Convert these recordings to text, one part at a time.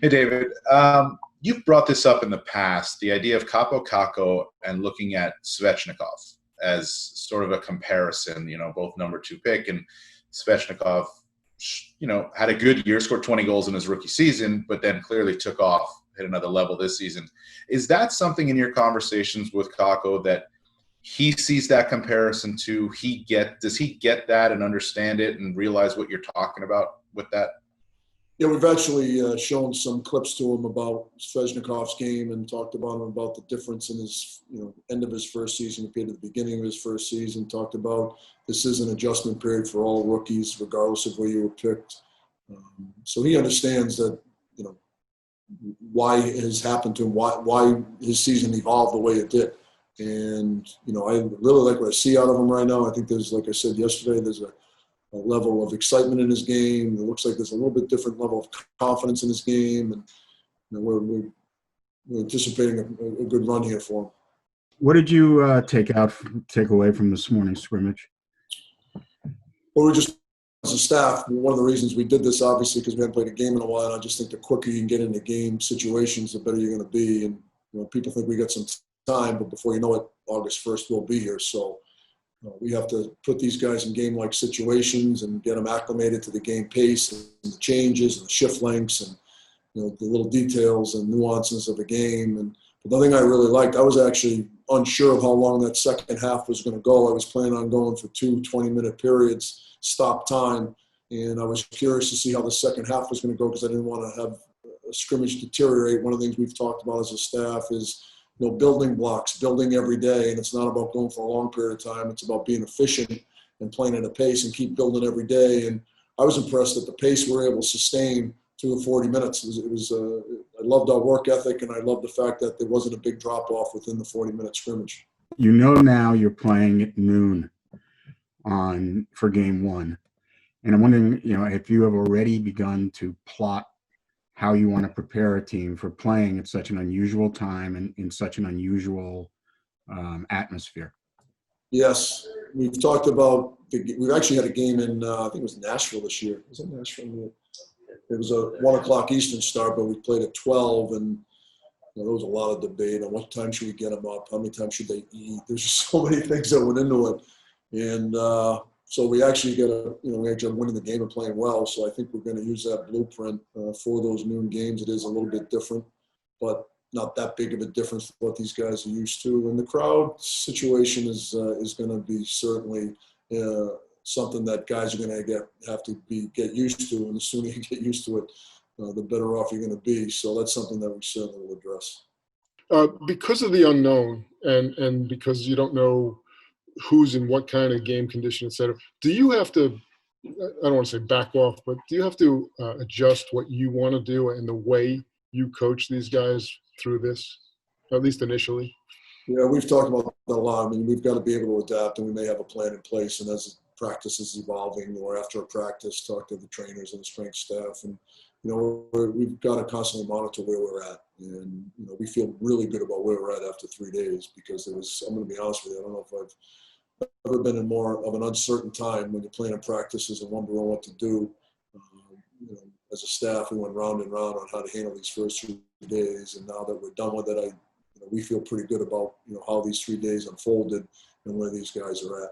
Hey, David. You've brought this up in the past, the idea of Capo Caco and looking at Svechnikov as sort of a comparison, both number two pick and Svechnikov, had a good year, scored 20 goals in his rookie season, but then clearly took off, hit another level this season. Is that something in your conversations with Caco that he sees that comparison to? Does he get that and understand it and realize what you're talking about with that? Yeah, we've actually shown some clips to him about Svechnikov's game and talked about him about the difference in his, end of his first season compared to the beginning of his first season. Talked about this is an adjustment period for all rookies, regardless of where you were picked. So he understands that, why it has happened to him, why his season evolved the way it did. And, I really like what I see out of him right now. I think there's, like I said yesterday, there's a level of excitement in his game. It looks like there's a little bit different level of confidence in his game, and we're anticipating a good run here for him. What did you take away from this morning's scrimmage? Well, we just, as a staff, one of the reasons we did this, obviously, because we haven't played a game in a while, and I just think the quicker you can get into game situations, the better you're going to be. And people think we got some time, but before you know it, August 1st will be here. So we have to put these guys in game-like situations and get them acclimated to the game pace and the changes and the shift lengths and the little details and nuances of a game. And the thing I really liked, I was actually unsure of how long that second half was going to go. I was planning on going for 2 20-minute periods, stop time, and I was curious to see how the second half was going to go because I didn't want to have a scrimmage deteriorate. One of the things we've talked about as a staff is building blocks, building every day, and it's not about going for a long period of time. It's about being efficient and playing at a pace and keep building every day. And I was impressed at the pace we were able to sustain through the 40 minutes. I loved our work ethic, and I loved the fact that there wasn't a big drop-off within the 40-minute scrimmage. Now you're playing at noon for game one. And I'm wondering, if you have already begun to plot how you want to prepare a team for playing at such an unusual time and in such an unusual atmosphere. Yes, we've talked about. We've actually had a game in I think it was Nashville this year. Was it Nashville? It was a 1:00 Eastern start, but we played at 12, and there was a lot of debate on what time should we get them up, how many times should they eat. There's just so many things that went into it, and so we actually we actually winning the game and playing well. So I think we're going to use that blueprint for those noon games. It is a little bit different, but not that big of a difference from what these guys are used to. And the crowd situation is going to be certainly something that guys are going to have to get used to. And the sooner you get used to it, the better off you're going to be. So that's something that we certainly will address. Because of the unknown and because you don't know who's in what kind of game condition, et cetera, do you have to, I don't want to say back off, but do you have to adjust what you want to do and the way you coach these guys through this, at least initially? Yeah, we've talked about that a lot. I mean, we've got to be able to adapt, and we may have a plan in place. And as practice is evolving, or after a practice, talk to the trainers and the strength staff. And, we've got to constantly monitor where we're at. And, we feel really good about where we're at after 3 days because I'm going to be honest with you, I don't know if I've ever been in more of an uncertain time when you're planning practices and wondering what to do. As a staff, we went round and round on how to handle these first 3 days. And now that we're done with it, we feel pretty good about, how these 3 days unfolded and where these guys are at.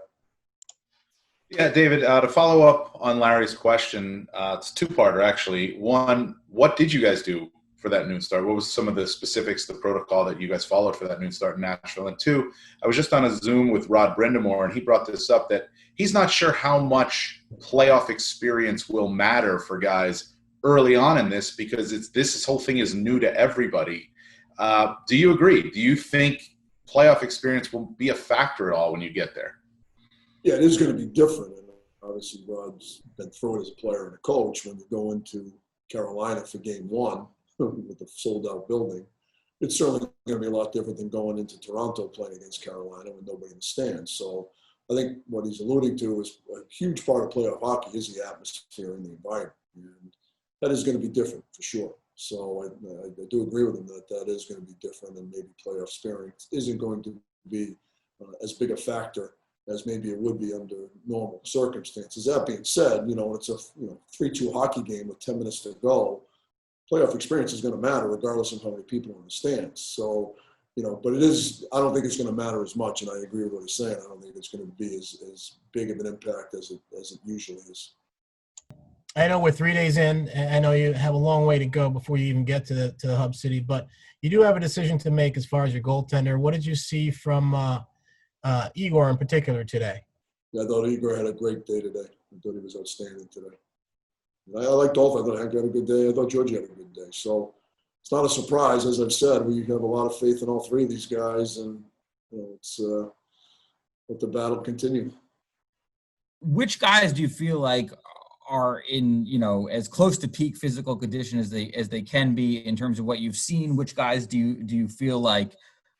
Yeah, David, to follow up on Larry's question, it's a two-parter, actually. One, what did you guys do for that noon start? What was some of the specifics, the protocol that you guys followed for that noon start in Nashville? And two, I was just on a Zoom with Rod Brindamore, and he brought this up that he's not sure how much playoff experience will matter for guys early on in this because this whole thing is new to everybody. Do you agree? Do you think playoff experience will be a factor at all when you get there? Yeah, it is going to be different. And obviously, Rod's been through it as a player and a coach. When you go into Carolina for game one with the sold-out building, it's certainly going to be a lot different than going into Toronto playing against Carolina with nobody in the stands. So I think what he's alluding to is a huge part of playoff hockey is the atmosphere and the environment. And that is going to be different for sure. So I do agree with him that is going to be different, and maybe playoff experience isn't going to be as big a factor as maybe it would be under normal circumstances. That being said, it's a 3-2 hockey game with 10 minutes to go. playoff experience is going to matter regardless of how many people are in the stands. So, but it is, I don't think it's going to matter as much. And I agree with what he's saying. I don't think it's going to be as big of an impact as it usually is. I know we're 3 days in, and I know you have a long way to go before you even get to the hub city, but you do have a decision to make as far as your goaltender. What did you see from Igor in particular today? Yeah, I thought Igor had a great day today. I thought he was outstanding today. I liked all of them. I thought Hank had a good day. I thought Georgie had a good day. So it's not a surprise, as I've said. We have a lot of faith in all three of these guys, and it's let the battle continue. Which guys do you feel like are in, as close to peak physical condition as they can be in terms of what you've seen? Which guys do you feel like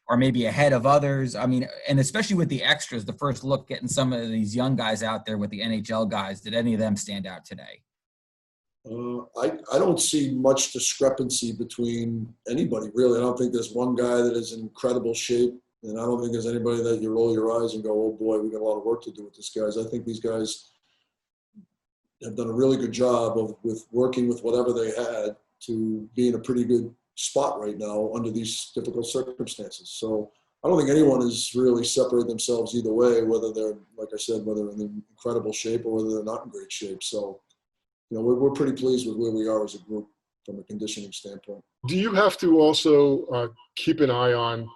are maybe ahead of others? I mean, and especially with the extras, the first look getting some of these young guys out there with the NHL guys, did any of them stand out today? I don't see much discrepancy between anybody, really. I don't think there's one guy that is in incredible shape, and I don't think there's anybody that you roll your eyes and go, oh boy, we got a lot of work to do with these guys. I think these guys have done a really good job with working with whatever they had to be in a pretty good spot right now under these difficult circumstances. So I don't think anyone has really separated themselves either way, whether they're, like I said, whether they're in incredible shape or whether they're not in great shape. So, we're pretty pleased with where we are as a group from a conditioning standpoint. Do you have to also keep an eye on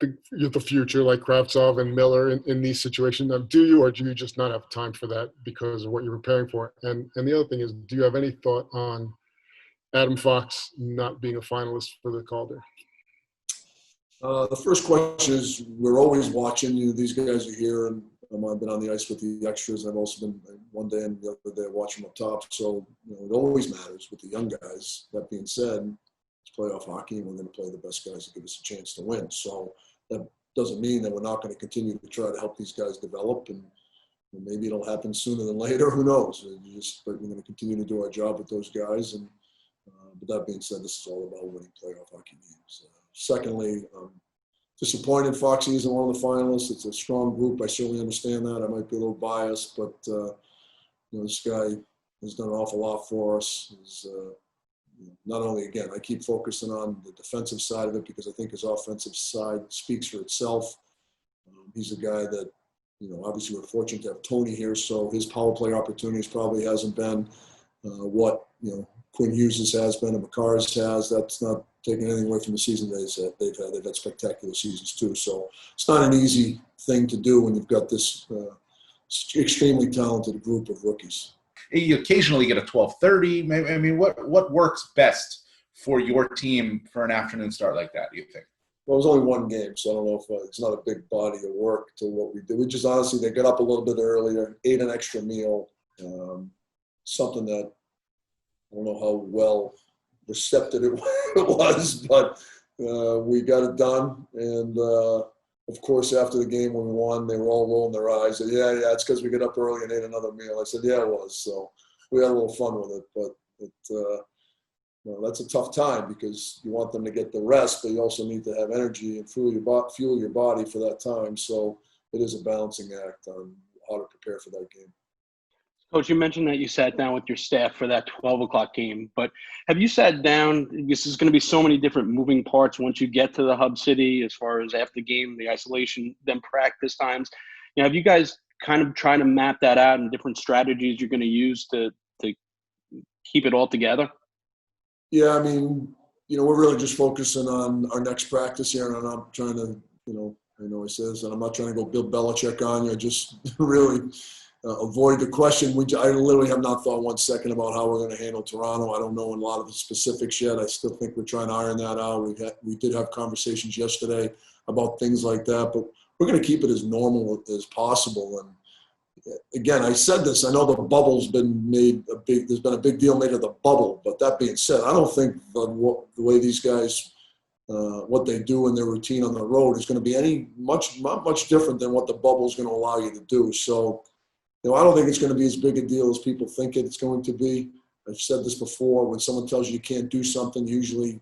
the future, like Kravtsov and Miller in these situations? Now, do you, or do you just not have time for that because of what you're preparing for? And the other thing is, do you have any thought on Adam Fox not being a finalist for the Calder? The first question is, we're always watching. These guys are here, and I've been on the ice with the extras. I've also been one day and the other day watching up top. So, it always matters with the young guys. That being said, it's playoff hockey, and we're going to play the best guys to give us a chance to win. So that doesn't mean that we're not going to continue to try to help these guys develop, and maybe it'll happen sooner than later. Who knows? But we're going to continue to do our job with those guys. And but that being said, this is all about winning playoff hockey games. Secondly, disappointed Foxy isn't one of the finalists. It's a strong group. I certainly understand that. I might be a little biased, but this guy has done an awful lot for us. He's, not only, again, I keep focusing on the defensive side of it because I think his offensive side speaks for itself. He's a guy that, obviously we're fortunate to have Tony here, so his power play opportunities probably hasn't been what, Quinn Hughes has been and McCarr's has. That's not taking anything away from the season they've had. They've had spectacular seasons too. So it's not an easy thing to do when you've got this extremely talented group of rookies. You occasionally get a 12:30. I mean, what works best for your team for an afternoon start like that, do you think? Well, it was only one game, so I don't know if it's not a big body of work to what we did. We just honestly, they got up a little bit earlier, ate an extra meal, something that I don't know how well receptive it was, but we got it done. And, of course, after the game when we won, they were all rolling their eyes. Said, yeah, it's because we got up early and ate another meal. I said, yeah, it was. So we had a little fun with it. But that's a tough time because you want them to get the rest, but you also need to have energy and fuel your body for that time. So it is a balancing act on how to prepare for that game. Coach, you mentioned that you sat down with your staff for that 12 o'clock game, but have you sat down, this is going to be so many different moving parts once you get to the hub city as far as after the game, the isolation, then practice times. Have you guys kind of tried to map that out and different strategies you're going to use to keep it all together? Yeah, I mean, we're really just focusing on our next practice here, and I'm not trying to, I know he says, and I'm not trying to go Bill Belichick on you. I just really avoid the question. I literally have not thought 1 second about how we're going to handle Toronto. I don't know a lot of the specifics yet. I still think we're trying to iron that out. We did have conversations yesterday about things like that, but we're going to keep it as normal as possible. And again, I said this, I know the bubble's been made there's been a big deal made of the bubble, but that being said, I don't think the way these guys, what they do in their routine on the road is going to be not much different than what the bubble is going to allow you to do. So, I don't think it's going to be as big a deal as people think it's going to be. I've said this before, when someone tells you you can't do something, usually,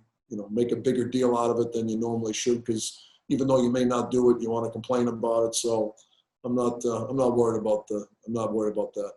make a bigger deal out of it than you normally should, because even though you may not do it, you want to complain about it. So I'm not worried about that.